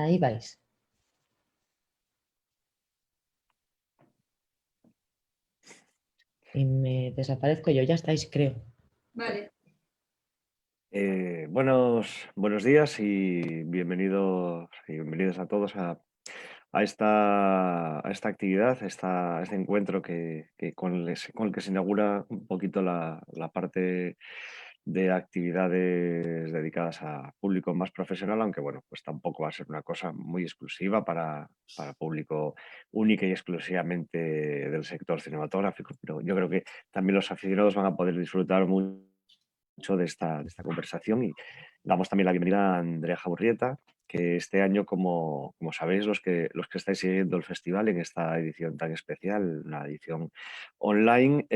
Ahí vais. Y me desaparezco yo, ya estáis, creo. Vale. Buenos días y bienvenidos a todos a esta actividad, a este encuentro con el que se inaugura un poquito la parte de actividades dedicadas a público más profesional, aunque bueno, pues tampoco va a ser una cosa muy exclusiva para público única y exclusivamente del sector cinematográfico, pero yo creo que también los aficionados van a poder disfrutar mucho de esta conversación y damos también la bienvenida a Andrea Jaurrieta, que este año, como sabéis, los que estáis siguiendo el festival en esta edición tan especial, una edición online,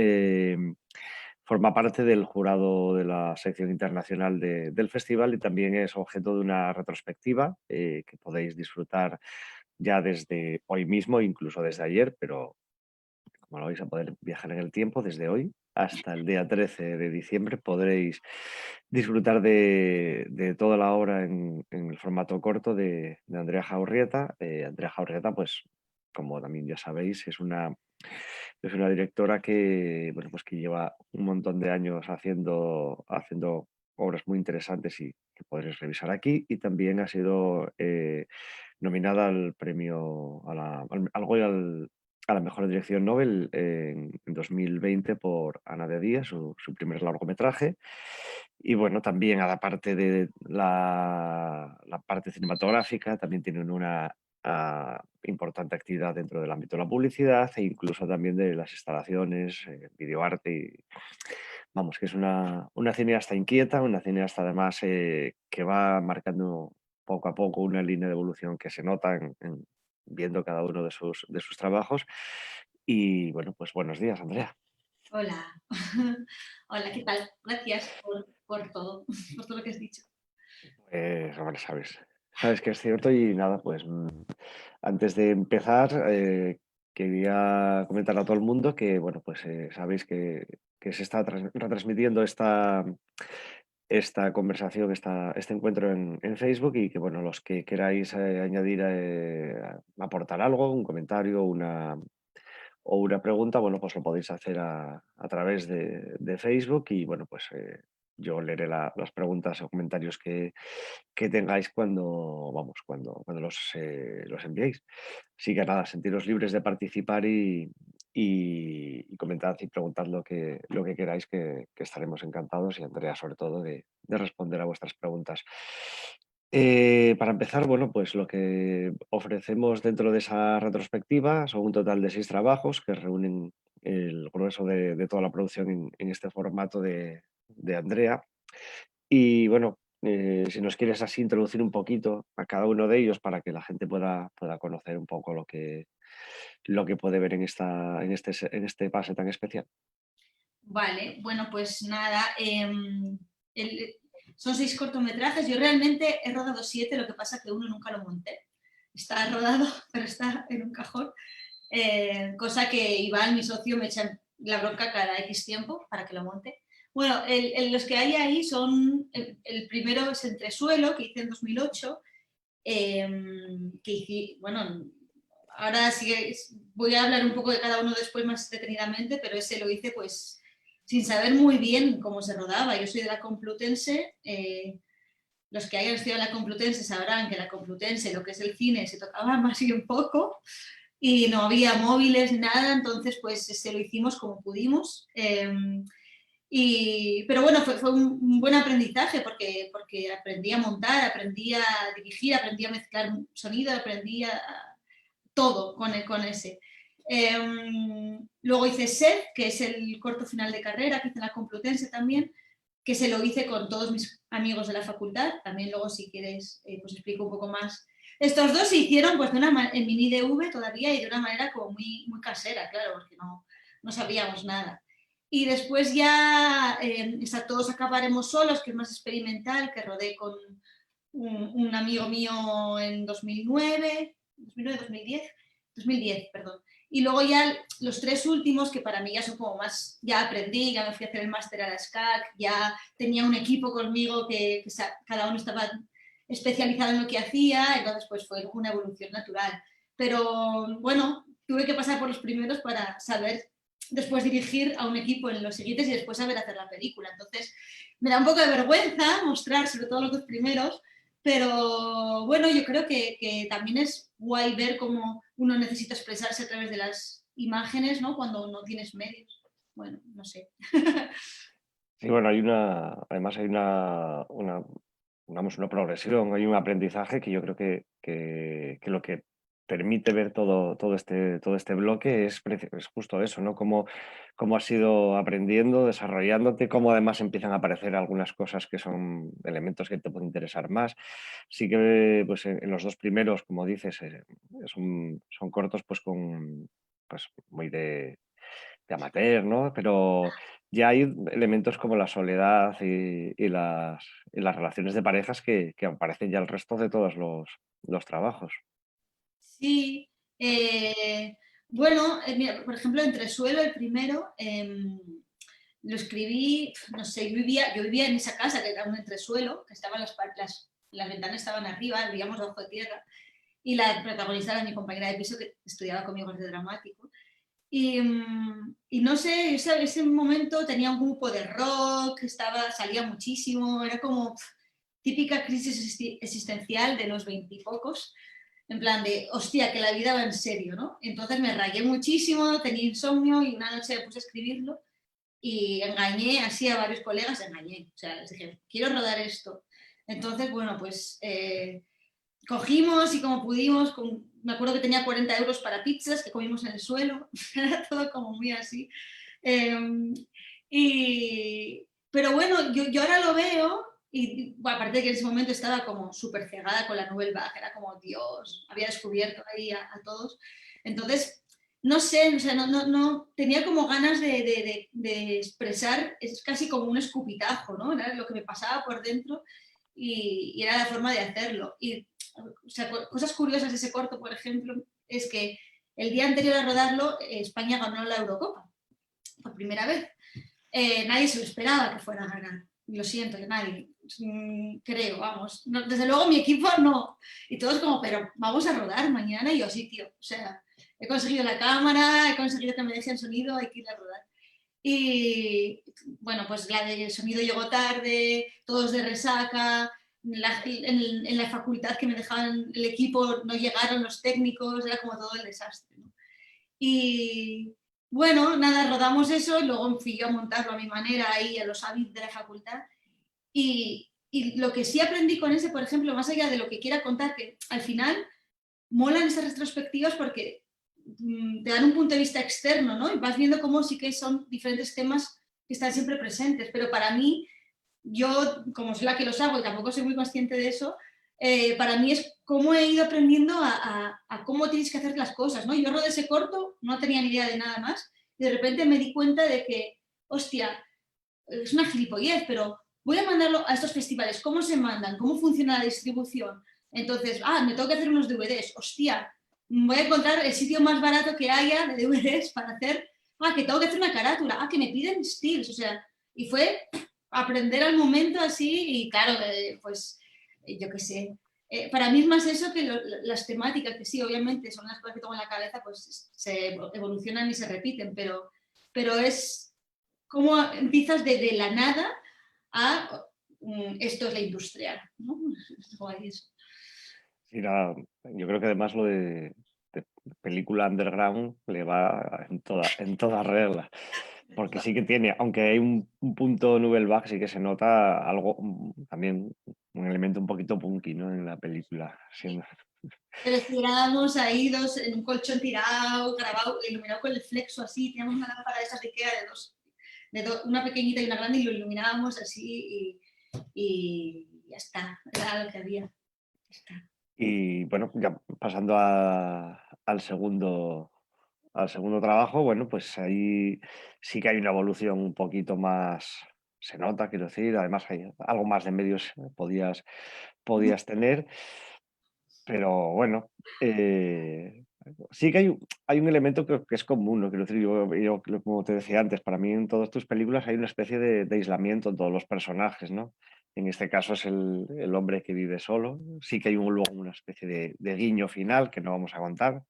forma parte del jurado de la sección internacional del festival y también es objeto de una retrospectiva que podéis disfrutar ya desde hoy mismo, incluso desde ayer, pero como lo vais a poder viajar en el tiempo, desde hoy hasta el día 13 de diciembre podréis disfrutar de toda la obra en el formato corto de Andrea Jaurrieta. Andrea Jaurrieta, pues como también ya sabéis, es una directora que, bueno, pues que lleva un montón de años haciendo obras muy interesantes y que podréis revisar aquí. Y también ha sido nominada al premio, a la mejor dirección Nobel en 2020 por Ana de Díaz, su primer largometraje. Y bueno, también a la parte de la parte cinematográfica, también tienen una importante actividad dentro del ámbito de la publicidad e incluso también de las instalaciones, videoarte. Vamos, que es una cineasta inquieta, una cineasta además que va marcando poco a poco una línea de evolución que se nota viendo cada uno de sus trabajos. Y bueno, pues buenos días, Andrea. Hola. Hola, ¿qué tal? Gracias por todo, por todo lo que has dicho. Pues ahora sabes que es cierto y nada, pues antes de empezar quería comentar a todo el mundo que, bueno, pues sabéis que se está retransmitiendo esta conversación, este encuentro en Facebook y que, bueno, los que queráis añadir, aportar algo, un comentario, o una pregunta, bueno, pues lo podéis hacer a través de Facebook y, bueno, pues yo leeré las preguntas o comentarios que tengáis cuando los enviéis. Así que nada, sentiros libres de participar y comentad y preguntad lo que queráis, que estaremos encantados y Andrea, sobre todo, de responder a vuestras preguntas. Para empezar, bueno, pues lo que ofrecemos dentro de esa retrospectiva son un total de 6 trabajos que reúnen el grueso de toda la producción en este formato de Andrea. Y bueno, si nos quieres así introducir un poquito a cada uno de ellos para que la gente pueda conocer un poco lo que puede ver en este pase tan especial. Vale, bueno, pues nada, son 6 cortometrajes. Yo realmente he rodado 7, lo que pasa que uno nunca lo monté. Está rodado, pero está en un cajón. Cosa que Iván, mi socio, me echa la bronca cada X tiempo para que lo monte. Bueno, los que hay ahí son, el primero es Entresuelo, que hice en 2008, bueno, ahora sí que voy a hablar un poco de cada uno después más detenidamente, pero ese lo hice pues sin saber muy bien cómo se rodaba. Yo soy de la Complutense, los que hayan estudiado en la Complutense sabrán que la Complutense, lo que es el cine, se tocaba más y un poco, y no había móviles, nada, entonces pues se lo hicimos como pudimos. Pero bueno, fue un buen aprendizaje porque aprendí a montar, aprendí a dirigir, aprendí a mezclar sonido, aprendí a todo con ese. Luego hice SED, que es el corto final de carrera, que hice en la Complutense también, que se lo hice con todos mis amigos de la facultad. También luego, si quieres, pues explico un poco más. Estos dos se hicieron pues, en mini DV todavía y de una manera como muy, muy casera, claro, porque no sabíamos nada. Y después ya Todos acabaremos solos, que es más experimental, que rodé con un amigo mío en 2010, perdón. Y luego ya los 3 últimos, que para mí ya son como más, ya aprendí, ya me fui a hacer el máster a la SCAC, ya tenía un equipo conmigo que cada uno estaba especializado en lo que hacía, entonces pues fue una evolución natural. Pero bueno, tuve que pasar por los primeros para saber después dirigir a un equipo en los siguientes y después saber hacer la película. Entonces me da un poco de vergüenza mostrar sobre todo los dos primeros, pero bueno, yo creo que también es guay ver cómo uno necesita expresarse a través de las imágenes, ¿no? Cuando no tienes medios. Bueno, no sé. Sí, bueno, además hay digamos, una progresión, hay un aprendizaje que yo creo que lo que permite ver todo este bloque es justo eso, ¿no? Cómo has ido aprendiendo, desarrollándote, cómo además empiezan a aparecer algunas cosas que son elementos que te pueden interesar más. Sí que pues, en los dos primeros, como dices, son cortos pues muy de amateur, ¿no? Pero ya hay elementos como la soledad y las relaciones de parejas que aparecen ya el resto de todos los trabajos. Sí, bueno, mira, por ejemplo, Entresuelo, el primero, lo escribí, no sé, yo vivía en esa casa que era un entresuelo, que estaban las ventanas estaban arriba, vivíamos bajo de tierra, y la protagonista era mi compañera de piso que estudiaba conmigo arte dramático. Y no sé, ese momento tenía un grupo de rock, salía muchísimo, era como típica crisis existencial de los veintipocos, en plan de, hostia, que la vida va en serio, ¿no? Entonces me rayé muchísimo, tenía insomnio y una noche me puse a escribirlo y engañé así a varios colegas, o sea, les dije, quiero rodar esto. Entonces, bueno, pues cogimos y como pudimos, me acuerdo que tenía 40 euros para pizzas que comimos en el suelo, era todo como muy así. Eh, pero bueno, yo ahora lo veo y bueno, aparte de que en ese momento estaba como súper cegada con la Nouvelle Vague, era como Dios, había descubierto ahí a todos. Entonces, no sé, o sea, no tenía como ganas de expresar, es casi como un escupitajo, ¿no? Era lo que me pasaba por dentro y era la forma de hacerlo. Y, o sea, cosas curiosas de ese corto, por ejemplo, es que el día anterior a rodarlo, España ganó la Eurocopa por primera vez. Nadie se lo esperaba que fuera a ganar. Lo siento, nadie. Creo, vamos. No, desde luego mi equipo no. Y todos como, pero vamos a rodar mañana. Y yo, sí, tío. O sea, he conseguido la cámara, he conseguido que me dejen sonido, hay que ir a rodar. Y bueno, pues la de sonido llegó tarde, todos de resaca, en la facultad que me dejaban el equipo no llegaron los técnicos, era como todo el desastre, ¿no? Y bueno, nada, rodamos eso y luego fui yo a montarlo a mi manera ahí a los hábitos de la facultad. Y lo que sí aprendí con ese, por ejemplo, más allá de lo que quiera contar, que al final molan esas retrospectivas porque te dan un punto de vista externo, ¿no? Y vas viendo cómo sí que son diferentes temas que están siempre presentes. Pero para mí, yo, como soy la que los hago y tampoco soy muy consciente de eso, para mí es cómo he ido aprendiendo a cómo tienes que hacer las cosas, ¿no? Yo rodé ese corto, no tenía ni idea de nada más, y de repente me di cuenta de que, hostia, es una gilipollez, pero voy a mandarlo a estos festivales, ¿cómo se mandan? ¿Cómo funciona la distribución? Entonces, me tengo que hacer unos DVDs, hostia, voy a encontrar el sitio más barato que haya de DVDs para hacer, que tengo que hacer una carátula, que me piden stills, o sea, y fue aprender al momento así y claro, pues yo qué sé. Para mí es más eso que las temáticas, que sí, obviamente son las cosas que tengo en la cabeza, pues se evolucionan y se repiten, pero es como empiezas de la nada a esto es la industrial, ¿no? Es guay eso. Sí, yo creo que además lo de película underground le va en toda regla. Porque sí que tiene, aunque hay un punto Nouvelle Vague, sí que se nota algo, también un elemento un poquito punky, ¿no? En la película. Respirábamos ahí dos en un colchón tirado, grabado, iluminado con el flexo así, teníamos una lámpara de esas de Ikea una pequeñita y una grande y lo iluminábamos así y ya está, era lo que había. Ya está. Y bueno, ya pasando al segundo trabajo, bueno, pues ahí sí que hay una evolución un poquito más, se nota, quiero decir, además hay algo más de medios podías tener, pero bueno, sí que hay un elemento que es común, ¿no? Quiero decir, yo, como te decía antes, para mí en todas tus películas hay una especie de aislamiento en todos los personajes, ¿no? En este caso es el hombre que vive solo. Sí que hay luego una especie de guiño final que no vamos a contar,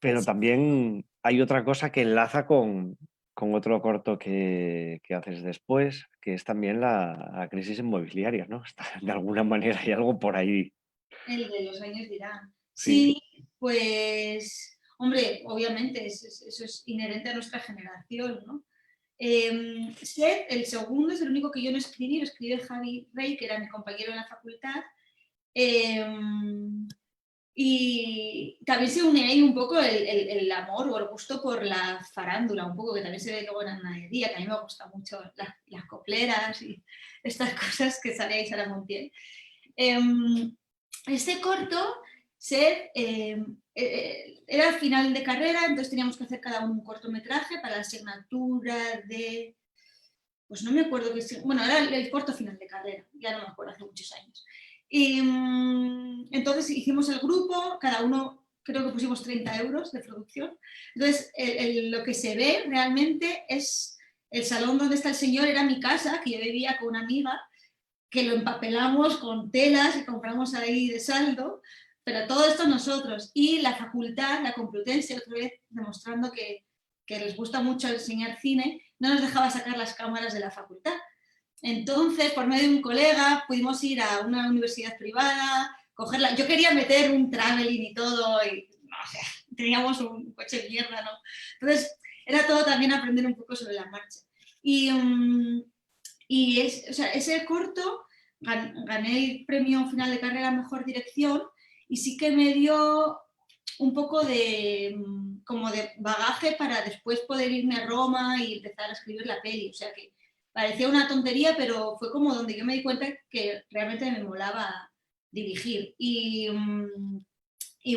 pero también hay otra cosa que enlaza con otro corto que haces después, que es también la crisis inmobiliaria, ¿no? De alguna manera hay algo por ahí. El de los años dirán. Sí, Sí, pues, hombre, obviamente eso es inherente a nuestra generación, ¿no? Seth, el segundo, es el único que yo no escribí, lo escribió Javi Rey, que era mi compañero en la facultad. Y también se une ahí un poco el amor o el gusto por la farándula, un poco que también se ve luego en Anadería, que a mí me gusta mucho las copleras y estas cosas que sale ahí Sara Montiel. Este corto era el final de carrera, entonces teníamos que hacer cada uno un cortometraje para la asignatura de... Pues no me acuerdo, bueno, era el corto final de carrera, ya no me acuerdo, hace muchos años. Y entonces hicimos el grupo, cada uno creo que pusimos 30 euros de producción. Entonces lo que se ve realmente es el salón donde está el señor, era mi casa, que yo vivía con una amiga, que lo empapelamos con telas y compramos ahí de saldo, pero todo esto nosotros. Y la facultad, la Complutense, otra vez demostrando que les gusta mucho enseñar cine, no nos dejaba sacar las cámaras de la facultad. Entonces, por medio de un colega, pudimos ir a una universidad privada, cogerla. Yo quería meter un traveling y todo, y no sé, teníamos un coche de mierda, ¿no? Entonces, era todo también aprender un poco sobre la marcha. O sea, ese corto gané el premio final de carrera a mejor dirección y sí que me dio un poco como de bagaje para después poder irme a Roma y empezar a escribir la peli. O sea que parecía una tontería, pero fue como donde yo me di cuenta que realmente me molaba dirigir. Y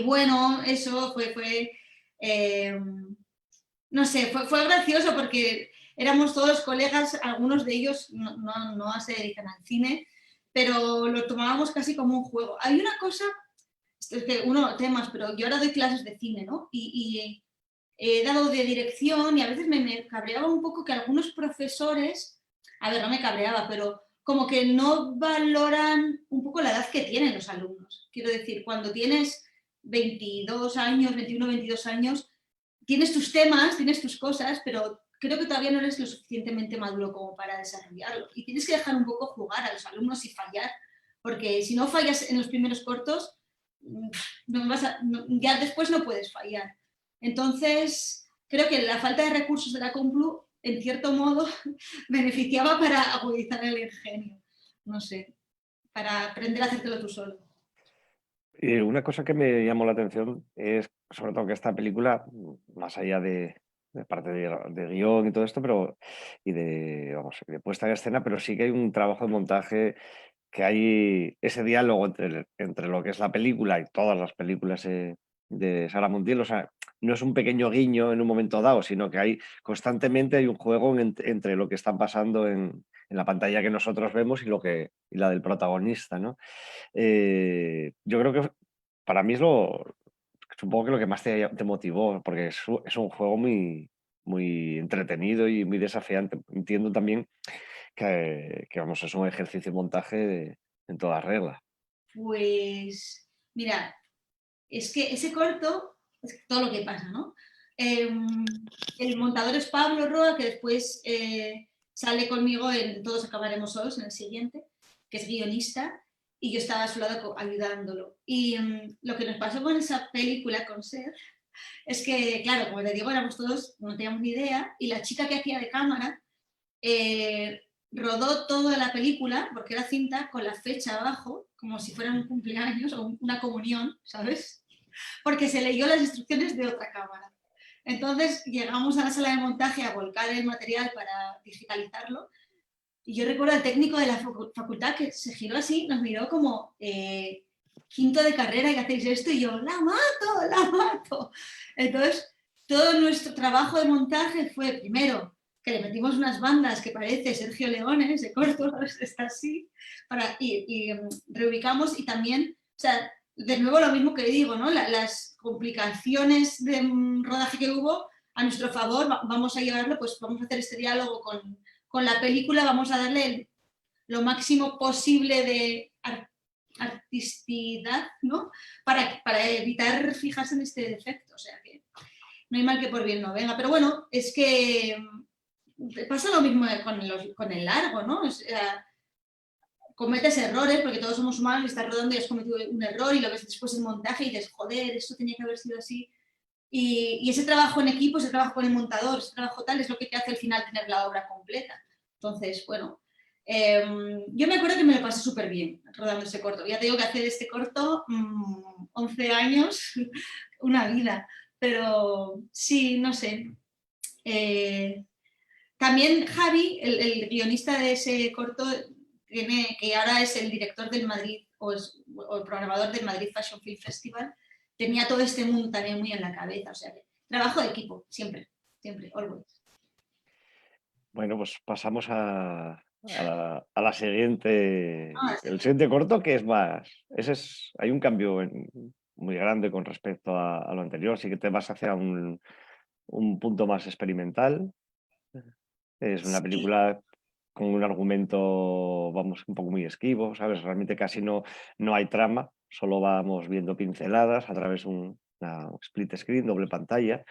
bueno, eso fue no sé, fue gracioso porque éramos todos colegas, algunos de ellos no se dedican al cine, pero lo tomábamos casi como un juego. Hay una cosa, es que temas, pero yo ahora doy clases de cine, ¿no? Y he dado de dirección y a veces me cabreaba un poco que algunos profesores, a ver, no me cabreaba, pero como que no valoran un poco la edad que tienen los alumnos. Quiero decir, cuando tienes 22 años, 21, 22 años, tienes tus temas, tienes tus cosas, pero creo que todavía no eres lo suficientemente maduro como para desarrollarlo. Y tienes que dejar un poco jugar a los alumnos y fallar, porque si no fallas en los primeros cortos, ya después no puedes fallar. Entonces, creo que la falta de recursos de la Complu, en cierto modo, beneficiaba para agudizar el ingenio. No sé, para aprender a hacértelo tú solo. Y una cosa que me llamó la atención es, sobre todo, que esta película, más allá de parte de guión y todo esto, y de puesta en escena, pero sí que hay un trabajo de montaje, que hay ese diálogo entre lo que es la película y todas las películas de Sara Montiel. O sea, no es un pequeño guiño en un momento dado, sino que constantemente hay un juego entre lo que está pasando en la pantalla que nosotros vemos y la del protagonista, ¿no? Yo creo que para mí supongo que lo que más te motivó, porque es un juego muy, muy entretenido y muy desafiante. Entiendo también que vamos, es un ejercicio de montaje en toda regla. Pues, mira, es que ese corto es todo lo que pasa, ¿no? El montador es Pablo Roa, que después sale conmigo en Todos acabaremos solos, en el siguiente, que es guionista, y yo estaba a su lado ayudándolo. Y lo que nos pasó con esa película, con Ser, es que, claro, como te digo, éramos todos, no teníamos ni idea, y la chica que hacía de cámara rodó toda la película, porque era cinta, con la fecha abajo, como si fuera un cumpleaños o una comunión, ¿sabes? Porque se leyó las instrucciones de otra cámara. Entonces llegamos a la sala de montaje a volcar el material para digitalizarlo y yo recuerdo al técnico de la facultad que se giró así, nos miró como quinto de carrera y hacéis esto y yo, la mato, la mato. Entonces todo nuestro trabajo de montaje fue primero que le metimos unas bandas que parece Sergio Leone, ese corto, está así, y reubicamos y también, o sea, de nuevo lo mismo que digo, ¿no? Las complicaciones de rodaje que hubo a nuestro favor, vamos a llevarlo, pues vamos a hacer este diálogo con la película, vamos a darle lo máximo posible de artisticidad, ¿no? Para evitar fijarse en este defecto. O sea que no hay mal que por bien no venga. Pero bueno, es que pasa lo mismo con el largo, ¿no? O sea, cometes errores porque todos somos humanos y estás rodando y has cometido un error y lo ves después en montaje y dices, joder, esto tenía que haber sido así. Y ese trabajo en equipo, ese trabajo con el montador, ese trabajo tal, es lo que te hace al final tener la obra completa. Entonces, bueno, yo me acuerdo que me lo pasé súper bien rodando ese corto. Ya te digo que hacer este corto, 11 años, una vida. Pero sí, no sé. También Javi, el guionista de ese corto, que ahora es el director del Madrid o el programador del Madrid Fashion Film Festival, tenía todo este mundo también muy en la cabeza. O sea, trabajo de equipo, siempre, siempre, always. Bueno, pues pasamos a la siguiente, Sí. el siguiente corto, que es más, hay un cambio muy grande con respecto a lo anterior, sí que te vas hacia un punto más experimental. Es una película con un argumento, vamos, un poco muy esquivo, ¿sabes? Realmente casi no hay trama, solo vamos viendo pinceladas a través de una split screen, doble pantalla.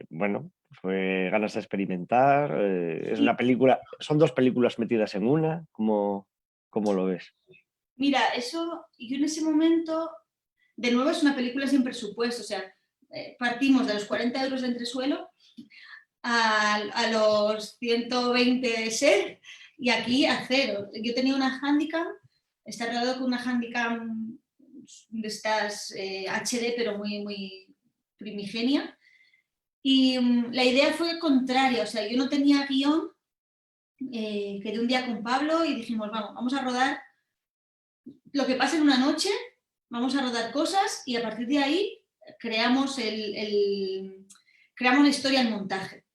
Bueno, fue ganas de experimentar. Es una película, son dos películas metidas en una. ¿Cómo lo ves? Mira, eso, yo en ese momento, de nuevo es una película sin presupuesto, o sea, partimos de los 40 euros de entresuelo a los 120 de SER y aquí a cero. Yo tenía una Handycam, está rodado con una Handycam de estas HD, pero muy, muy primigenia. Y la idea fue contraria, o sea, yo no tenía guión, quedé un día con Pablo y dijimos, vamos a rodar lo que pasa en una noche, vamos a rodar cosas y a partir de ahí creamos creamos una historia en montaje.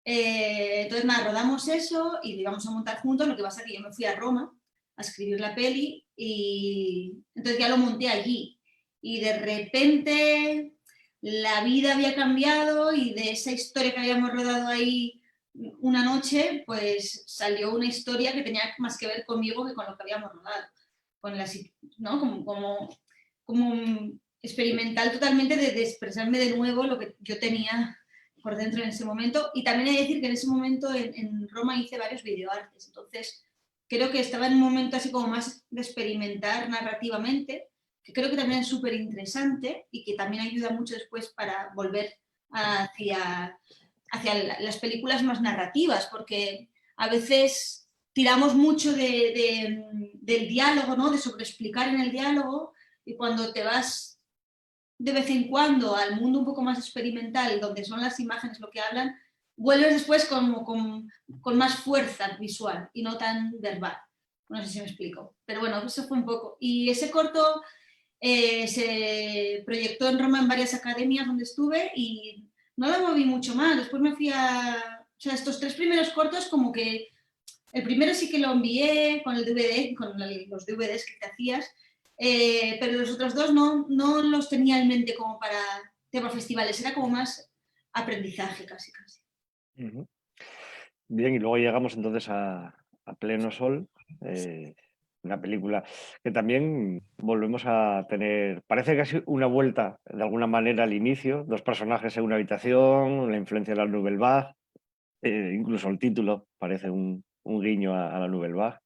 Entonces, nada, rodamos eso y íbamos a montar juntos, lo que pasa es que yo me fui a Roma a escribir la peli y entonces ya lo monté allí. Y de repente la vida había cambiado y de esa historia que habíamos rodado ahí una noche, pues salió una historia que tenía más que ver conmigo que con lo que habíamos rodado. Con la, ¿no? como experimental totalmente de expresarme de nuevo lo que yo tenía por dentro en ese momento. Y también hay que decir que en ese momento en Roma hice varios videoartes, entonces creo que estaba en un momento así como más de experimentar narrativamente, que creo que también es súper interesante y que también ayuda mucho después para volver hacia las películas más narrativas, porque a veces tiramos mucho del diálogo, ¿no? De sobreexplicar en el diálogo, y cuando te vas de vez en cuando al mundo un poco más experimental, donde son las imágenes lo que hablan, vuelves después con más fuerza visual y no tan verbal. No sé si me explico. Pero bueno, eso fue un poco. Y ese corto se proyectó en Roma en varias academias donde estuve y no lo moví mucho más. Después me fui o sea, estos 3 primeros cortos como que el primero sí que lo envié con el DVD, con los DVDs que te hacías, pero los otros 2 no los tenía en mente como para tema festivales, era como más aprendizaje casi. Uh-huh. Bien, y luego llegamos entonces a Pleno Sol, una película que también volvemos a tener, parece casi una vuelta de alguna manera al inicio, 2 personajes en una habitación, la influencia de la Nouvelle Vague, incluso el título parece un guiño a la Nouvelle Vague,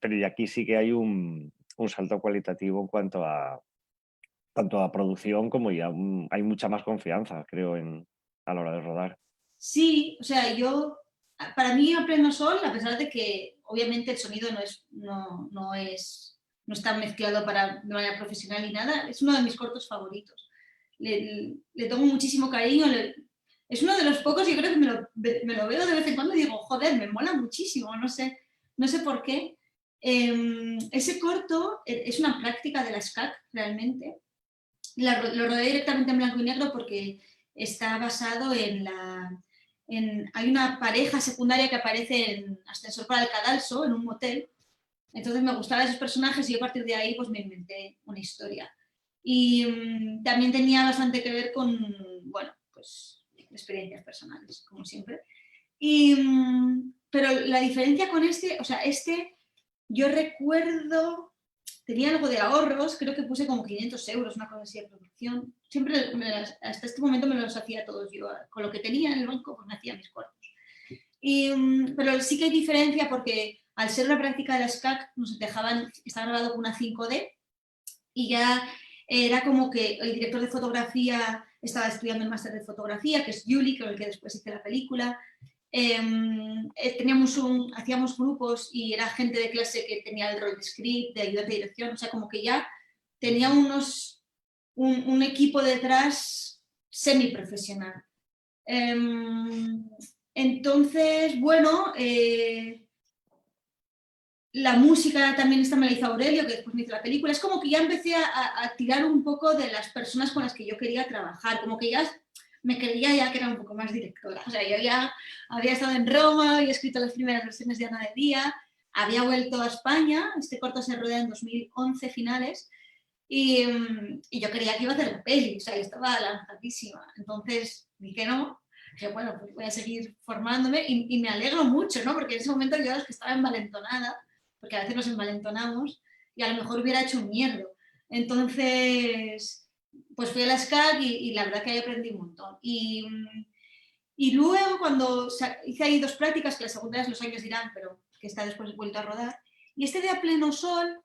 pero y aquí sí que hay un salto cualitativo en cuanto a tanto a producción como ya hay mucha más confianza, creo, a la hora de rodar. Sí, o sea, para mí A Pleno Sol, a pesar de que obviamente el sonido no está mezclado de manera profesional ni nada, es uno de mis cortos favoritos. Le tomo muchísimo cariño, es uno de los pocos, yo creo que me lo veo de vez en cuando y digo, joder, me mola muchísimo, no sé por qué. Ese corto es una práctica de la SCAC realmente. Lo rodé directamente en blanco y negro porque está basado hay una pareja secundaria que aparece en Ascensor para el Cadalso, en un motel. Entonces me gustaban esos personajes y a partir de ahí pues me inventé una historia. Y también tenía bastante que ver con, bueno, pues experiencias personales, como siempre. Y pero la diferencia con este, o sea, yo recuerdo, tenía algo de ahorros, creo que puse como 500 euros, una cosa así de producción. Siempre, hasta este momento me los hacía todos yo, con lo que tenía en el banco, pues me hacía mis cortos. Pero sí que hay diferencia porque al ser una práctica de la SCAC nos dejaban, estaba grabado con una 5D y ya era como que el director de fotografía estaba estudiando el máster de fotografía, que es Yuli, con el que después hice la película. Hacíamos grupos y era gente de clase que tenía el rol de script, de ayudante de dirección, o sea, como que ya tenía un equipo detrás semiprofesional. Entonces, bueno, la música también esta me la hizo Aurelio, que después me hizo la película. Es como que ya empecé a tirar un poco de las personas con las que yo quería trabajar, como que ya me creía ya que era un poco más directora. O sea, yo ya había estado en Roma, había escrito las primeras versiones de Ana de Día, había vuelto a España, este corto se rodea en 2011 finales, y yo creía que iba a hacer la peli, o sea, yo estaba lanzadísima. Entonces dije no, dije bueno, pues voy a seguir formándome y me alegro mucho, ¿no? Porque en ese momento yo es que estaba envalentonada, porque a veces nos envalentonamos y a lo mejor hubiera hecho un mierdo. Entonces, pues fui a la SCAC y la verdad que ahí aprendí un montón. Y luego cuando hice ahí 2 prácticas, que la segunda es Los años dirán, pero que está después vuelto a rodar, y este de A pleno sol,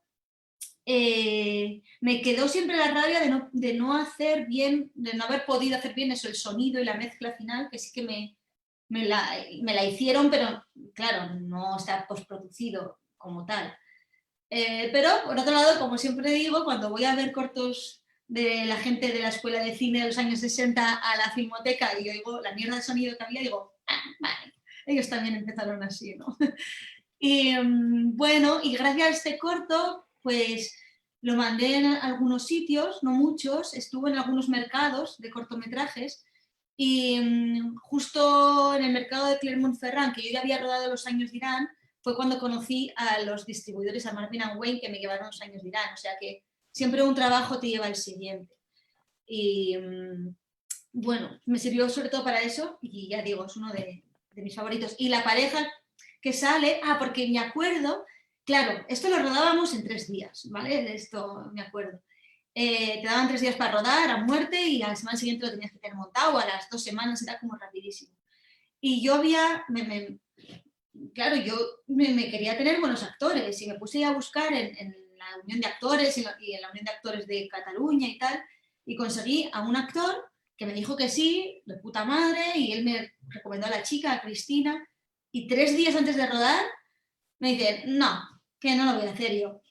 me quedó siempre la rabia de no hacer bien, de no haber podido hacer bien eso, el sonido y la mezcla final, que sí que me la hicieron, pero claro, no está postproducido como tal. Pero por otro lado, como siempre digo, cuando voy a ver cortos de la gente de la escuela de cine de los años 60 a la Filmoteca y oigo la mierda de sonido que había, digo, vale, ellos también empezaron así, ¿no? Y bueno, y gracias a este corto, pues lo mandé en algunos sitios, no muchos, estuvo en algunos mercados de cortometrajes y justo en el mercado de Clermont-Ferrand, que yo ya había rodado Los años de Irán, fue cuando conocí a los distribuidores, a Marvin & Wayne, que me llevaron Los años de Irán, o sea que siempre un trabajo te lleva al siguiente. Y bueno, me sirvió sobre todo para eso y ya digo, es uno de mis favoritos. Y la pareja que sale, porque me acuerdo, claro, esto lo rodábamos en 3 días, ¿vale? De esto me acuerdo. Te daban 3 días para rodar a muerte y a la semana siguiente lo tenías que tener montado, a las 2 semanas era como rapidísimo. Y yo claro, yo me quería tener buenos actores y me puse a buscar en la Unión de Actores y en la Unión de Actores de Cataluña y tal, y conseguí a un actor que me dijo que sí, de puta madre, y él me recomendó a la chica, a Cristina, y 3 días antes de rodar me dice, no, que no lo voy a hacer yo.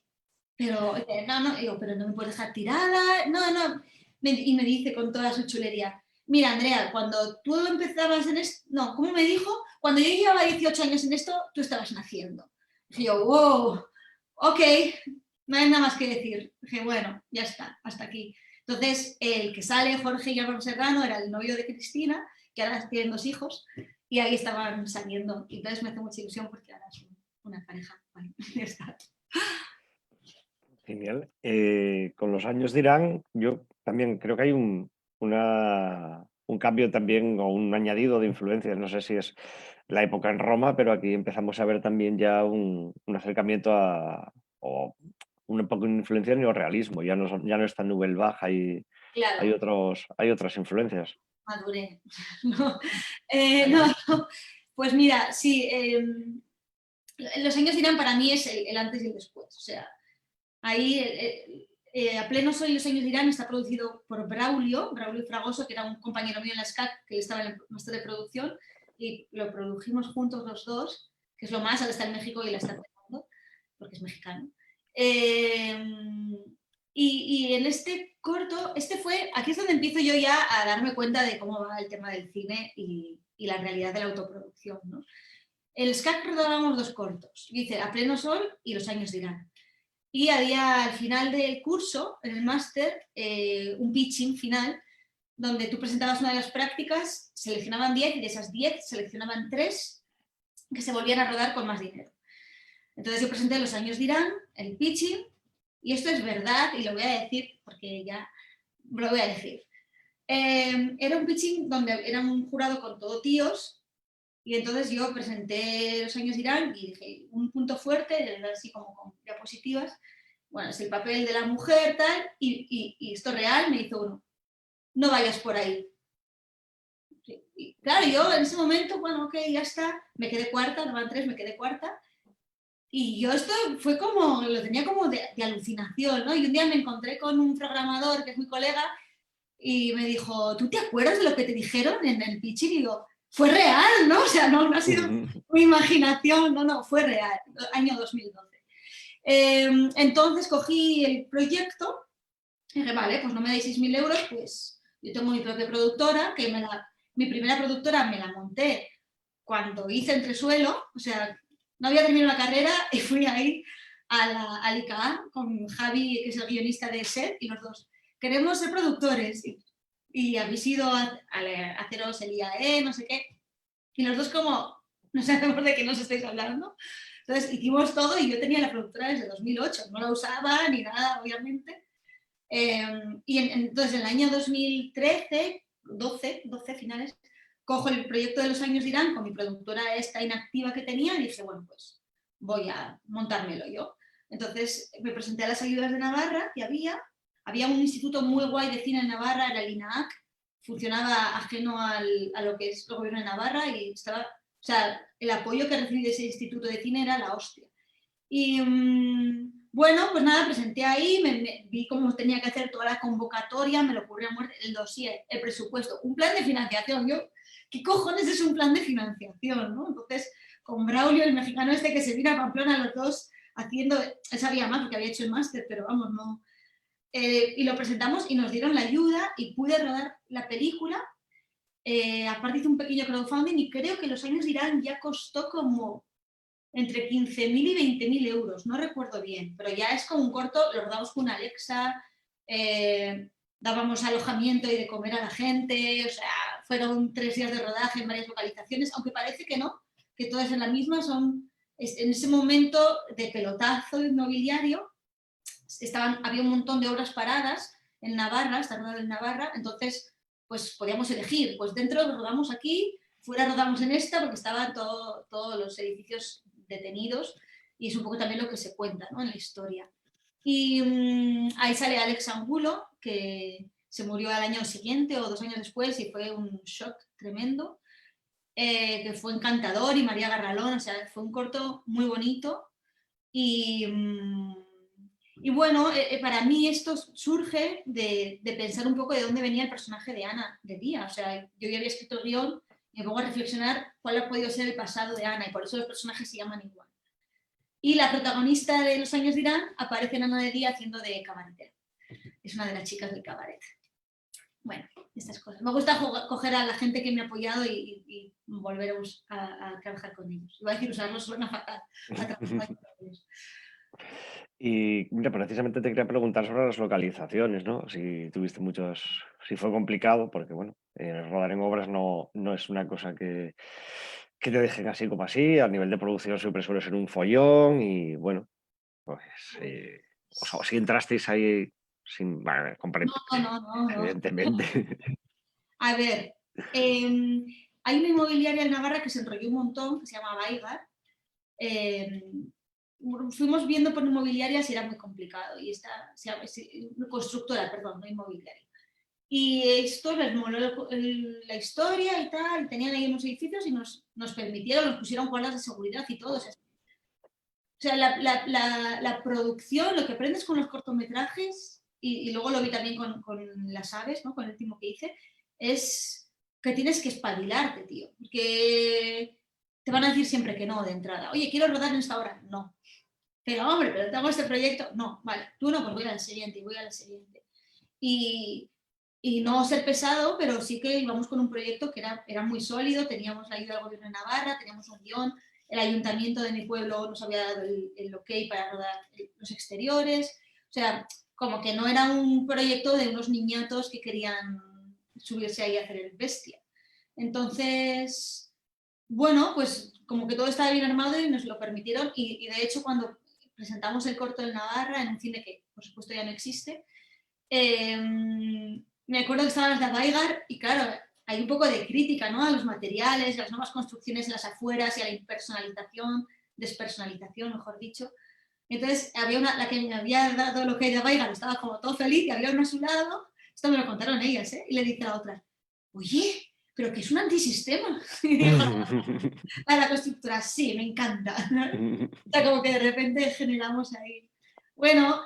Pero, digo, pero no me puedes dejar tirada, no. Y me dice con toda su chulería, mira, Andrea, cuando tú empezabas en esto, no, ¿cómo me dijo? Cuando yo llevaba 18 años en esto, tú estabas naciendo. Y yo, wow, ok, no hay nada más que decir. Dije, bueno, ya está, hasta aquí. Entonces, el que sale, Jorge Guillermo Serrano, era el novio de Cristina, que ahora tienen 2 hijos, y ahí estaban saliendo. Y entonces me hace mucha ilusión porque ahora es una pareja. Bueno, ya está. Genial. Con los años dirán, yo también creo que hay un cambio también o un añadido de influencias. No sé si es la época en Roma, pero aquí empezamos a ver también ya un acercamiento o un poco de influencia en el realismo. Ya no es tan Nouvelle Vague, Claro. hay otras influencias. Maduré. No, no. Pues mira, sí, Los años dirán para mí es el antes y el después. O sea, ahí A pleno sol y Los años dirán está producido por Braulio Fragoso, que era un compañero mío en la SCAC, que estaba en el máster de producción, y lo produjimos juntos los dos, que es lo más, ahora está en México y la está empezando, porque es mexicano. Y en este corto, aquí es donde empiezo yo ya a darme cuenta de cómo va el tema del cine y la realidad de la autoproducción, ¿no? En el SCAC rodábamos 2 cortos, dice A pleno sol y Los años dirán. Y había al final del curso, en el máster, un pitching final, donde tú presentabas una de las prácticas, seleccionaban 10 y de esas 10 seleccionaban 3 que se volvían a rodar con más dinero. Entonces yo presenté Los años dirán, el pitching, y esto es verdad, y lo voy a decir porque ya lo voy a decir. Era un pitching donde era un jurado con todo tíos, Y entonces yo presenté Los años dirán y dije, un punto fuerte, así como con diapositivas, bueno, es el papel de la mujer, tal, y esto real, me hizo uno, no vayas por ahí. Y claro, yo en ese momento, bueno, ok, ya está, me quedé cuarta, no van 3, me quedé cuarta, y yo esto fue como, lo tenía como de alucinación, ¿no? Y un día me encontré con un programador que es mi colega y me dijo, ¿tú te acuerdas de lo que te dijeron en el pitching? Y digo, fue real, ¿no? O sea, no ha sido mi imaginación, no, fue real, año 2012. Entonces cogí el proyecto y dije, vale, pues no me dais 6.000 euros, pues yo tengo mi propia productora, que mi primera productora me la monté cuando hice Entresuelo, o sea, no había terminado la carrera y fui ahí al ICA con Javi, que es el guionista de SET, y los dos, queremos ser productores. Y habéis ido a haceros el IAE, no sé qué. Y los dos como, no sabemos de qué nos estáis hablando. Entonces hicimos todo y yo tenía la productora desde 2008, no la usaba ni nada, obviamente. Y entonces en el año 2013, 12 finales, cojo el proyecto de Los años dirán con mi productora esta inactiva que tenía y dije, bueno, pues voy a montármelo yo. Entonces me presenté a las ayudas de Navarra que había un instituto muy guay de cine en Navarra, era el INAAC, funcionaba ajeno a lo que es el gobierno de Navarra y estaba, o sea, el apoyo que recibí de ese instituto de cine era la hostia. Y bueno, pues nada, presenté ahí, vi cómo tenía que hacer toda la convocatoria, me lo ocurrió a muerte, el dossier, el presupuesto, un plan de financiación. Yo, ¿qué cojones es un plan de financiación? ¿No? Entonces, con Braulio, el mexicano este que se vino a Pamplona, los dos haciendo, él sabía más porque había hecho el máster, pero vamos, no. Y lo presentamos y nos dieron la ayuda y pude rodar la película. Aparte hice un pequeño crowdfunding y creo que Los años dirán ya costó como entre 15.000 y 20.000 euros, no recuerdo bien, pero ya es como un corto, lo rodamos con Alexa, dábamos alojamiento y de comer a la gente, o sea, fueron 3 días de rodaje en varias localizaciones, aunque parece que no, que todas en la misma son, en ese momento de pelotazo inmobiliario, había un montón de obras paradas en Navarra, está rodado en Navarra, entonces pues podíamos elegir, pues dentro rodamos aquí, fuera rodamos en esta, porque estaban todos los edificios detenidos y es un poco también lo que se cuenta, ¿no?, en la historia. Y ahí sale Alex Angulo, que se murió al año siguiente o 2 años después y fue un shock tremendo, que fue encantador, y María Garralón, o sea, fue un corto muy bonito y bueno, para mí esto surge de pensar un poco de dónde venía el personaje de Ana de Día. O sea, yo ya había escrito el guión y me pongo a reflexionar cuál ha podido ser el pasado de Ana y por eso los personajes se llaman igual. Y la protagonista de Los años dirán aparece en Ana de Día haciendo de cabaretera. Es una de las chicas del cabaret. Bueno, estas cosas. Me gusta coger a la gente que me ha apoyado y volver a trabajar con ellos. Iba a decir usarlos, suena fatal. A trabajar con ellos. Y mira, precisamente te quería preguntar sobre las localizaciones, ¿no? Si tuviste si fue complicado, porque bueno, rodar en obras no es una cosa que te dejen así como así. A nivel de producción siempre suele ser un follón y bueno, pues o sea, si entrasteis ahí bueno, No. evidentemente. A ver, hay una inmobiliaria en Navarra que se enrolló un montón, que se llama Baigar. Fuimos viendo por inmobiliarias y era muy complicado. Y constructora, perdón, no inmobiliaria. Y esto les moló la historia y tal, y tenían ahí unos edificios y nos permitieron, nos pusieron guardas de seguridad y todo. O sea, la producción, lo que aprendes con los cortometrajes, y luego lo vi también con Las aves, ¿no?, con el último que hice, es que tienes que espabilarte, tío. Porque te van a decir siempre que no de entrada. Oye, quiero rodar en esta hora. No. Pero hombre, pero tengo este proyecto. No, vale. Tú no, pues voy a la siguiente, Y no ser pesado, pero sí que íbamos con un proyecto que era muy sólido, teníamos la ayuda del gobierno de Navarra, teníamos un guión, el ayuntamiento de mi pueblo nos había dado el ok para rodar los exteriores, o sea, como que no era un proyecto de unos niñatos que querían subirse ahí a hacer el bestia. Entonces, bueno, pues como que todo estaba bien armado y nos lo permitieron, y de hecho cuando presentamos el corto en Navarra, en un cine que por supuesto ya no existe, me acuerdo que estaban las de Baigar y claro, hay un poco de crítica, ¿no? A los materiales, a las nuevas construcciones en las afueras y a la impersonalización, despersonalización, mejor dicho. Entonces, había la que me había dado lo que de Weigand, estaba como todo feliz, y había una a su lado, esto me lo contaron ellas, ¿eh? Y le dice a la otra, oye, pero que es un antisistema. Y dijo, a la constructora, sí, me encanta. O sea, como que de repente generamos ahí. Bueno,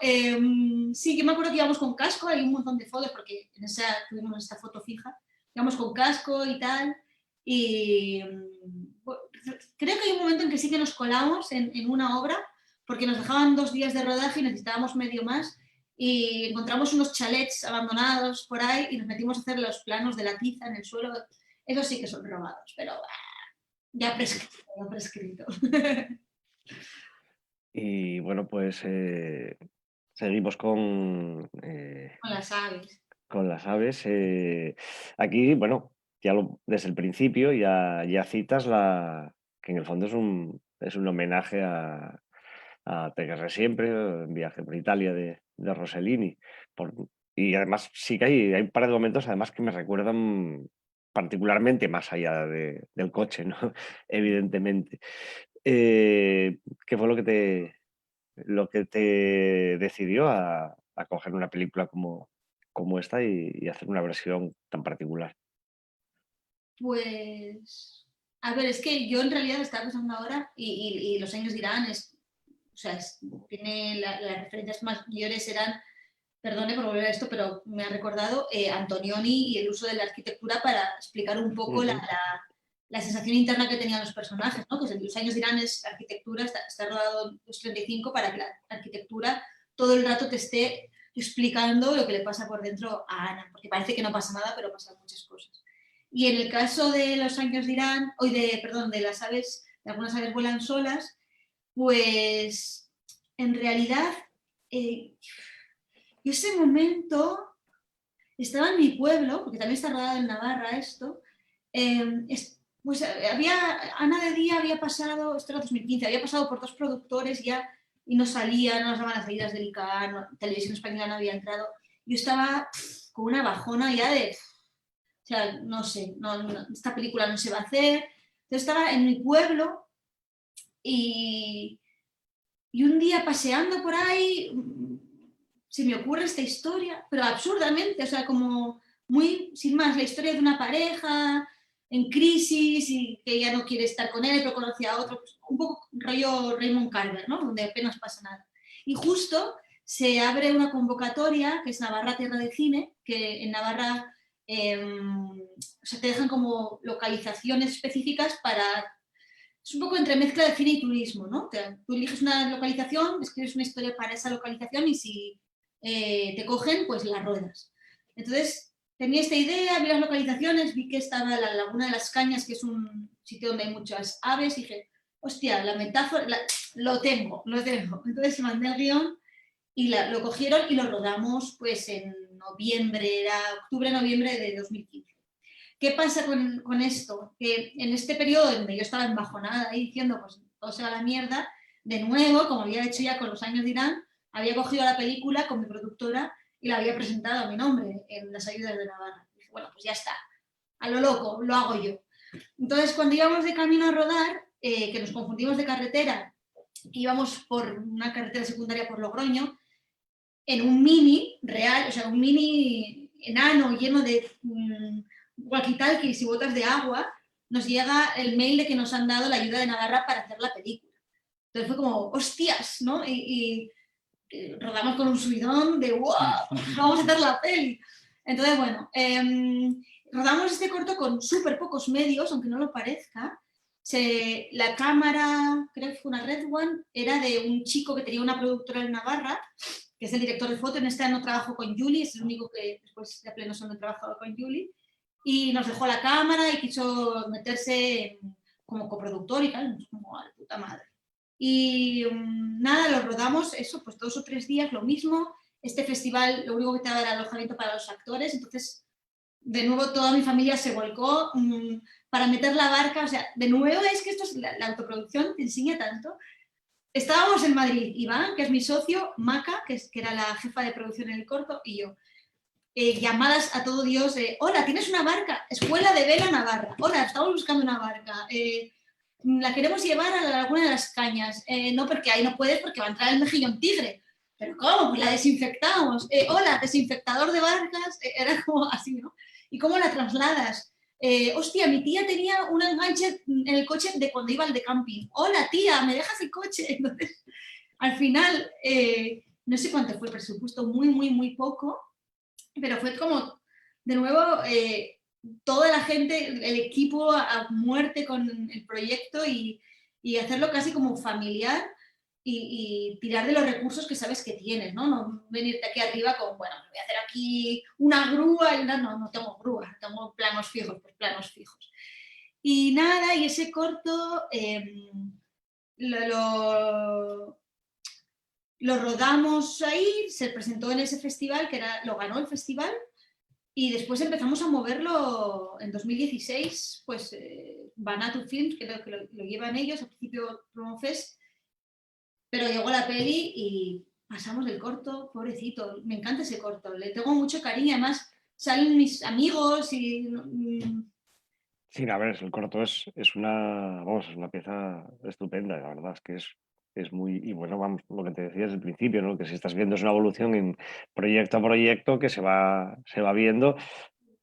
sí, yo me acuerdo que íbamos con casco, hay un montón de fotos, porque en esa tuvimos esta foto fija, íbamos con casco y tal, y bueno, creo que hay un momento en que sí que nos colamos en una obra, porque nos dejaban 2 días de rodaje y necesitábamos medio más, y encontramos unos chalets abandonados por ahí y nos metimos a hacer los planos de la tiza en el suelo. Esos sí que son robados, pero ya prescrito, ya prescrito. Y bueno, pues seguimos con Con las aves. las aves. Aquí, bueno, desde el principio ya citas que en el fondo es un homenaje a Te querré siempre, un viaje por Italia de Rossellini. Y además sí que hay un par de momentos además que me recuerdan particularmente más allá del coche, ¿no? Evidentemente. ¿Qué fue lo que te decidió a coger una película como esta y hacer una versión tan particular? Pues, a ver, es que yo en realidad estaba pensando ahora, y los años dirán, o sea, tiene las referencias más mayores eran, perdone por volver a esto, pero me ha recordado Antonioni y el uso de la arquitectura para explicar un poco Ujú. la sensación interna que tenían los personajes, ¿no? Que los años dirán es arquitectura, está rodado en los 35 para que la arquitectura todo el rato te esté explicando lo que le pasa por dentro a Ana, porque parece que no pasa nada, pero pasan muchas cosas. Y en el caso de los años dirán, perdón, de las aves, de algunas aves vuelan solas, pues en realidad yo ese momento estaba en mi pueblo, porque también está rodado en Navarra esto, pues Ana de Día había pasado, esto era 2015, había pasado por 2 productores ya y no salía, no nos daban las salidas del ICA, Televisión Española no había entrado. Yo estaba con una bajona ya de, o sea, no sé, esta película no se va a hacer. Entonces estaba en mi pueblo y un día paseando por ahí se me ocurre esta historia, pero absurdamente, o sea, como muy, sin más, la historia de una pareja en crisis y que ella no quiere estar con él, pero conoce a otro, pues, un poco rollo Raymond Carver, ¿no? Donde apenas pasa nada. Y justo se abre una convocatoria, que es Navarra Tierra de Cine, que en Navarra o sea, te dejan como localizaciones específicas para... Es un poco entre mezcla de cine y turismo, ¿no? Tú eliges una localización, escribes una historia para esa localización y si te cogen, pues la ruedas. Entonces, tenía esta idea, vi las localizaciones, vi que estaba la Laguna de las Cañas, que es un sitio donde hay muchas aves, y dije, hostia, la metáfora, lo tengo. Entonces mandé el guión y lo cogieron y lo rodamos pues en noviembre, era octubre-noviembre de 2015. ¿Qué pasa con esto? Que en este periodo donde yo estaba embajonada y diciendo, pues todo se va a la mierda, de nuevo, como había hecho ya con Los años dirán, había cogido la película con mi productora y la había presentado a mi nombre en las ayudas de Navarra. Y dije, bueno, pues ya está, a lo loco, lo hago yo. Entonces, cuando íbamos de camino a rodar, que nos confundimos de carretera, íbamos por una carretera secundaria por Logroño, en un mini real, o sea, un mini enano lleno de walkie-talkies y botas de agua, nos llega el mail de que nos han dado la ayuda de Navarra para hacer la película. Entonces fue como, hostias, ¿no? Y rodamos con un subidón de, wow, vamos a hacer la peli. Entonces, bueno, rodamos este corto con súper pocos medios, aunque no lo parezca. La cámara, creo que fue una Red One, era de un chico que tenía una productora en Navarra, que es el director de foto. En este año trabajo con Juli, es el único que después de pleno solo he trabajado con Juli. Y nos dejó la cámara y quiso meterse como coproductor y tal, como a la puta madre. Y nada, lo rodamos, eso, pues 2 o 3 días, lo mismo. Este festival lo único que te daba era alojamiento para los actores, entonces de nuevo toda mi familia se volcó para meter la barca, o sea, de nuevo es que esto es la autoproducción, te enseña tanto. Estábamos en Madrid, Iván, que es mi socio, Maca, que era la jefa de producción en el corto, y yo. llamadas a todo Dios de, hola, ¿tienes una barca? Escuela de Vela Navarra. Hola, estamos buscando una barca. La queremos llevar a la Laguna de las Cañas. No, porque ahí no puedes porque va a entrar el mejillón tigre. ¿Pero cómo? Pues la desinfectamos. Hola, desinfectador de barcas. Era como así, ¿no? ¿Y cómo la trasladas? Hostia, mi tía tenía un enganche en el coche de cuando iba al de camping. Hola, tía, ¿me dejas el coche? Entonces, al final, no sé cuánto fue el presupuesto, muy poco, pero fue como, de nuevo, toda la gente, el equipo a muerte con el proyecto y hacerlo casi como familiar y tirar de los recursos que sabes que tienes, ¿no? No venirte aquí arriba con, bueno, voy a hacer aquí una grúa, y no tengo grúa, tengo planos fijos, pues planos fijos. Y nada, y ese corto lo rodamos ahí, se presentó en ese festival, lo ganó el festival, y después empezamos a moverlo en 2016, pues Banatu Films, que lo llevan ellos, al principio Promofest, pero llegó la peli y pasamos del corto, pobrecito, me encanta ese corto, le tengo mucho cariño, además salen mis amigos y... Sí, a ver, el corto es una pieza estupenda, la verdad, es que es muy, y bueno, vamos, lo que te decía desde el principio, ¿no? Que si estás viendo es una evolución en proyecto a proyecto que se va viendo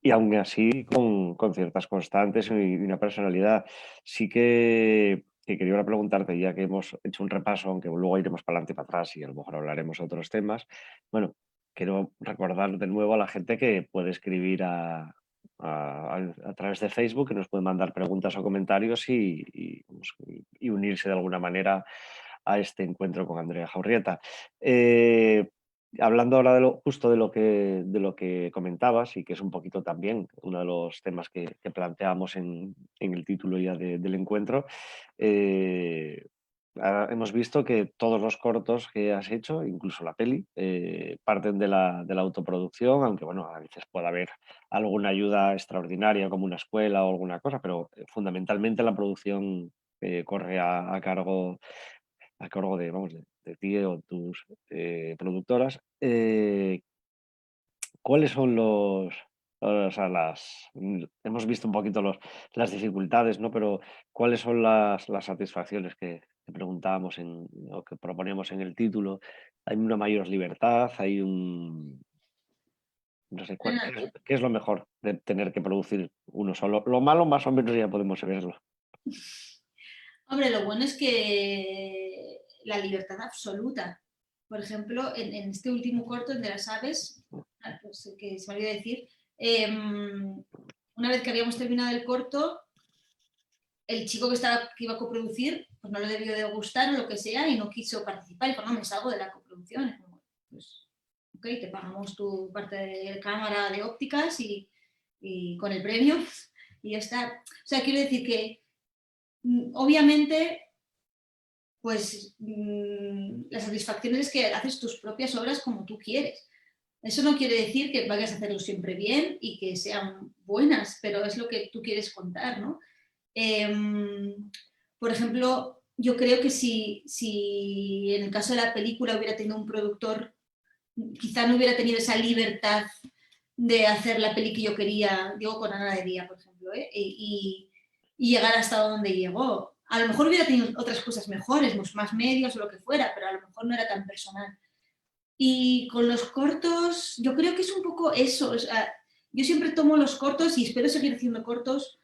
y aún así con ciertas constantes y una personalidad. Sí que quería preguntarte, ya que hemos hecho un repaso, aunque luego iremos para adelante y para atrás y a lo mejor hablaremos de otros temas, bueno, quiero recordar de nuevo a la gente que puede escribir a través de Facebook, que nos pueden mandar preguntas o comentarios y unirse de alguna manera a este encuentro con Andrea Jaurrieta. Hablando ahora justo de lo que comentabas y que es un poquito también uno de los temas que planteamos en el título ya del encuentro, hemos visto que todos los cortos que has hecho, incluso la peli, parten de la autoproducción, aunque bueno, a veces puede haber alguna ayuda extraordinaria como una escuela o alguna cosa, pero fundamentalmente la producción corre a cargo de, vamos, de ti o tus productoras. ¿Cuáles son o sea, hemos visto un poquito las dificultades, ¿no? Pero ¿cuáles son las satisfacciones que preguntábamos o que proponemos en el título? ¿Hay una mayor libertad? ¿Hay no sé, qué es lo mejor de tener que producir uno solo? Lo malo más o menos ya podemos verlo. Hombre, lo bueno es que la libertad absoluta. Por ejemplo, en este último corto, el de las aves, pues, que se me olvidó decir, una vez que habíamos terminado el corto, el chico que iba a coproducir, pues no le debió de gustar o lo que sea y no quiso participar y dijo, no, me salgo de la coproducción. Pues, ok, te pagamos tu parte de cámara, de ópticas y con el premio y ya está. O sea, quiero decir que obviamente pues la satisfacción es que haces tus propias obras como tú quieres. Eso no quiere decir que vayas a hacerlo siempre bien y que sean buenas, pero es lo que tú quieres contar, ¿no? Por ejemplo, yo creo que si en el caso de la película hubiera tenido un productor, quizá no hubiera tenido esa libertad de hacer la peli que yo quería, digo con Ana de Día, por ejemplo, y llegar hasta donde llegó. A lo mejor hubiera tenido otras cosas mejores, más medios o lo que fuera, pero a lo mejor no era tan personal. Y con los cortos, yo creo que es un poco eso. O sea, yo siempre tomo los cortos y espero seguir haciendo cortos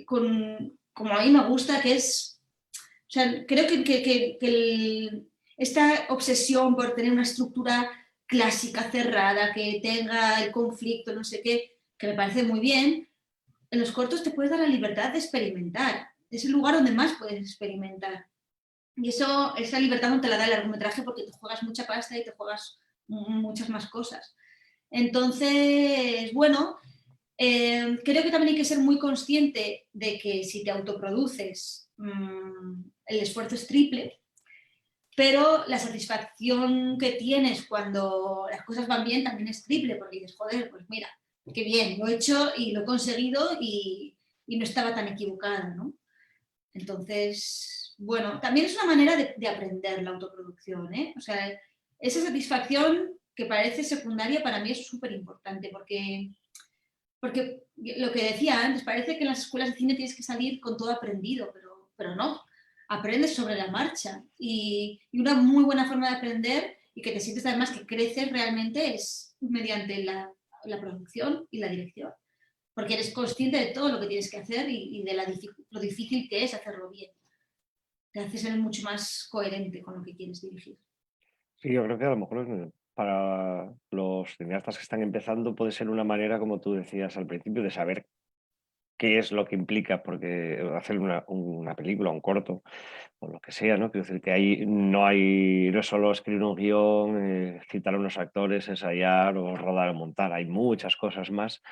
como a mí me gusta, que es... O sea, creo que esta obsesión por tener una estructura clásica, cerrada, que tenga el conflicto, no sé qué, que me parece muy bien, en los cortos te puedes dar la libertad de experimentar. Es el lugar donde más puedes experimentar. Y esa libertad no te la da el largometraje porque te juegas mucha pasta y te juegas muchas más cosas. Entonces, bueno, creo que también hay que ser muy consciente de que si te autoproduces, el esfuerzo es triple, pero la satisfacción que tienes cuando las cosas van bien también es triple, porque dices, joder, pues mira, qué bien, lo he hecho y lo he conseguido y no estaba tan equivocada, ¿no? Entonces, bueno, también es una manera de aprender la autoproducción, ¿eh? O sea, esa satisfacción que parece secundaria para mí es súper importante, porque lo que decía antes, parece que en las escuelas de cine tienes que salir con todo aprendido, pero no, aprendes sobre la marcha. Y una muy buena forma de aprender y que te sientes además que creces realmente es mediante la producción y la dirección, porque eres consciente de todo lo que tienes que hacer y de lo difícil que es hacerlo bien. Te hace ser mucho más coherente con lo que quieres dirigir. Sí, yo creo que a lo mejor para los cineastas que están empezando puede ser una manera, como tú decías al principio, de saber qué es lo que implica, porque hacer una película, un corto, o lo que sea, ¿no? Quiero decir que ahí no es solo escribir un guión, citar a unos actores, ensayar o rodar o montar, hay muchas cosas más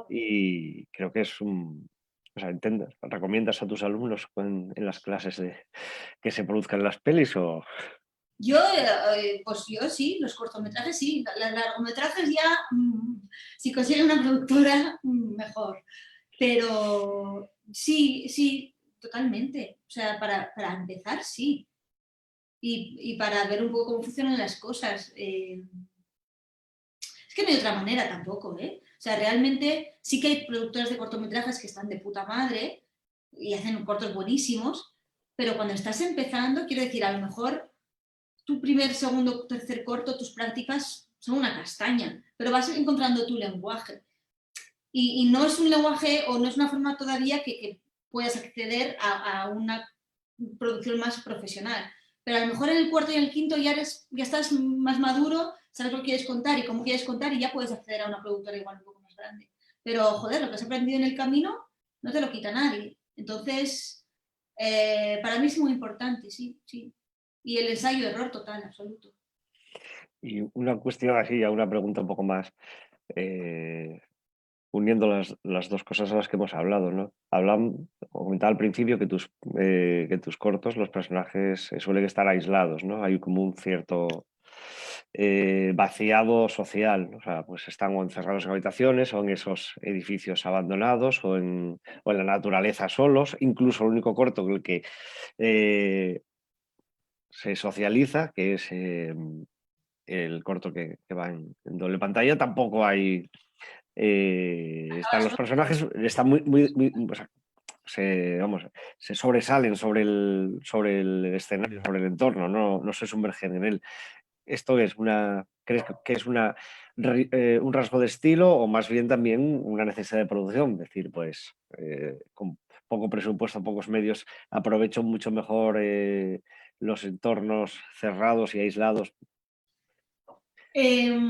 y creo que es o sea, ¿recomiendas a tus alumnos en las clases que se produzcan las pelis o...? Pues yo sí, los cortometrajes sí, los largometrajes ya, si consiguen una productora, mejor. Pero sí, sí, totalmente. O sea, para empezar, sí. Y para ver un poco cómo funcionan las cosas. Es que no hay otra manera tampoco, ¿eh? O sea, realmente sí que hay productoras de cortometrajes que están de puta madre y hacen cortos buenísimos, pero cuando estás empezando, quiero decir, a lo mejor tu primer, segundo, tercer corto, tus prácticas son una castaña, pero vas encontrando tu lenguaje. Y no es un lenguaje o no es una forma todavía que puedas acceder a una producción más profesional. Pero a lo mejor en el cuarto y en el quinto ya estás más maduro, sabes lo que quieres contar y cómo quieres contar y ya puedes acceder a una productora igual un poco más grande. Pero, joder, lo que has aprendido en el camino no te lo quita nadie. Entonces, para mí es muy importante, sí, sí. Y el ensayo-error total, absoluto. Y una cuestión así, ya una pregunta un poco más, eh, uniendo las dos cosas a las que hemos hablado, ¿no? Comentaba al principio que tus cortos, los personajes suelen estar aislados, ¿no? Hay como un cierto vaciado social, ¿no? O sea, pues están o encerrados en habitaciones o en esos edificios abandonados o en la naturaleza solos, incluso el único corto en el que eh, se socializa, que es el corto que va en doble pantalla, tampoco hay están los personajes, están o sea, vamos, se sobresalen sobre el escenario, sobre el entorno, no se sumergen en él. ¿Esto crees que es un rasgo de estilo o más bien también una necesidad de producción? Es decir, pues con poco presupuesto, pocos medios, aprovecho mucho mejor los entornos cerrados y aislados. Eh,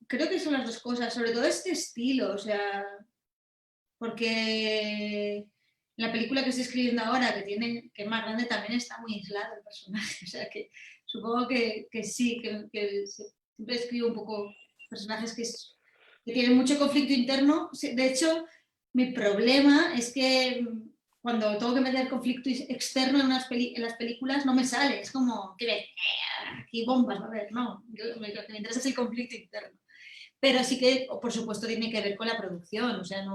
Creo que son las dos cosas, sobre todo este estilo, o sea, porque la película que estoy escribiendo ahora, que es más grande, también está muy aislado el personaje, o sea que supongo que sí, que siempre escribo un poco personajes que tienen mucho conflicto interno. De hecho, mi problema es que cuando tengo que meter conflicto externo en las películas no me sale, es como, ¿qué ves? Aquí bombas, a ver, no, lo que me interesa es el conflicto interno. Pero sí que, por supuesto, tiene que ver con la producción, o sea,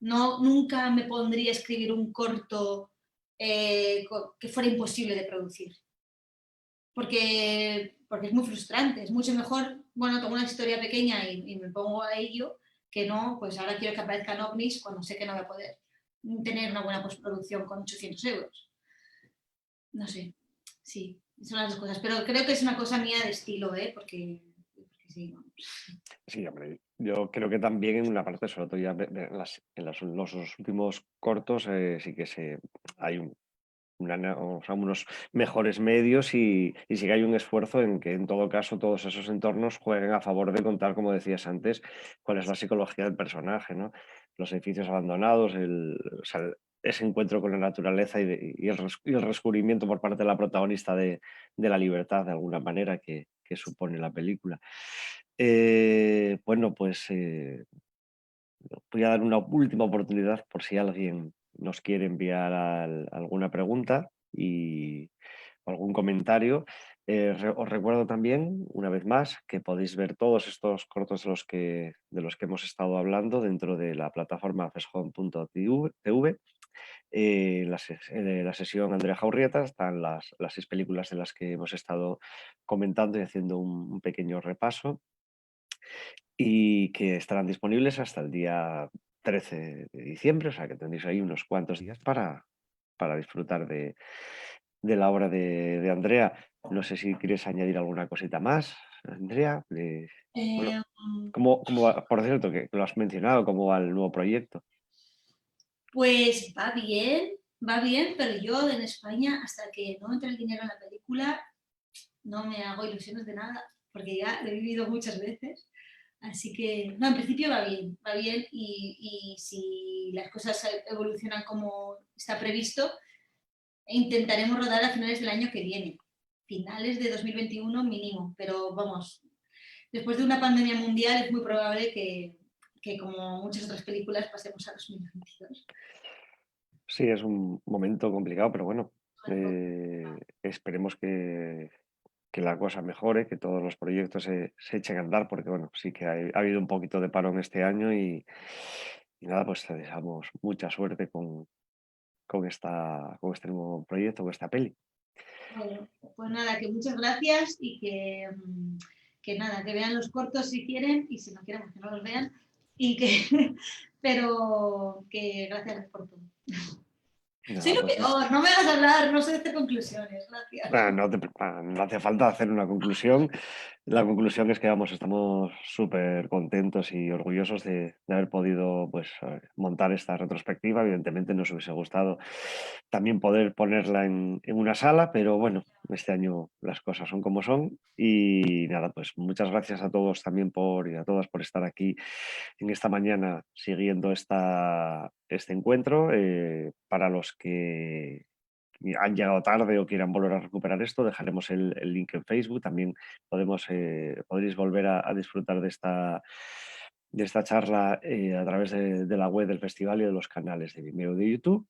nunca me pondría a escribir un corto que fuera imposible de producir, porque es muy frustrante, es mucho mejor, bueno, tengo una historia pequeña y me pongo a ello, que no, pues ahora quiero que aparezcan ovnis cuando sé que no voy a poder tener una buena postproducción con 800 euros. No sé, sí, son las dos cosas, pero creo que es una cosa mía de estilo, porque sí, ¿no? Sí, hombre, yo creo que también en una parte, sobre todo ya los últimos cortos, sí que hay o sea, unos mejores medios y sí que hay un esfuerzo en que en todo caso todos esos entornos jueguen a favor de contar, como decías antes, cuál es la psicología del personaje, ¿no? Los edificios abandonados, o sea, ese encuentro con la naturaleza y el descubrimiento por parte de la protagonista de la libertad, de alguna manera, que supone la película. Bueno, pues voy a dar una última oportunidad por si alguien nos quiere enviar alguna pregunta o algún comentario. Os recuerdo también, una vez más, que podéis ver todos estos cortos de los que hemos estado hablando dentro de la plataforma feshome.tv la sesión Andrea Jaurrieta están las 6 películas de las que hemos estado comentando y haciendo un pequeño repaso, y que estarán disponibles hasta el día 13 de diciembre, o sea que tenéis ahí unos cuantos días para disfrutar de la obra de Andrea. No sé si quieres añadir alguna cosita más, Andrea. Bueno, Eh, ¿cómo va? Por cierto, que lo has mencionado, ¿cómo va el nuevo proyecto? pues va bien, pero yo en España, hasta que no entre el dinero en la película, no me hago ilusiones de nada, porque ya lo he vivido muchas veces. Así que, no, en principio va bien y si las cosas evolucionan como está previsto, intentaremos rodar a finales del año que viene, finales de 2021 mínimo, pero vamos, después de una pandemia mundial es muy probable que como muchas otras películas pasemos a 2022. Sí, es un momento complicado, pero bueno, esperemos que la cosa mejore, que todos los proyectos se echen a andar, porque bueno, sí que ha habido un poquito de parón este año y nada, pues te deseamos mucha suerte con este nuevo proyecto, con esta peli. Bueno, pues nada, que muchas gracias y que nada, que vean los cortos si quieren y si no quieren, pues que no los vean. Y que, pero que gracias por todo. Soy Nada, lo pues peor, no me hagas hablar, no sé de hacer conclusiones, gracias. no hace falta hacer una conclusión. La conclusión es que vamos, estamos súper contentos y orgullosos de haber podido pues, montar esta retrospectiva. Evidentemente nos hubiese gustado también poder ponerla en una sala, pero bueno, este año las cosas son como son. Y nada, pues muchas gracias a todos también y a todas por estar aquí en esta mañana siguiendo este encuentro. Para los que han llegado tarde o quieran volver a recuperar esto, dejaremos el link en Facebook. También podréis volver a disfrutar de esta charla a través de la web del festival y de los canales de Vimeo y de YouTube.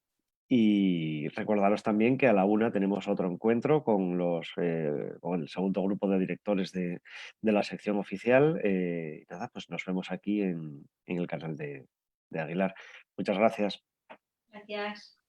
Y recordaros también que a la 1 tenemos otro encuentro con el segundo grupo de directores de la sección oficial. Y nada, pues nos vemos aquí en el canal de Aguilar. Muchas gracias. Gracias.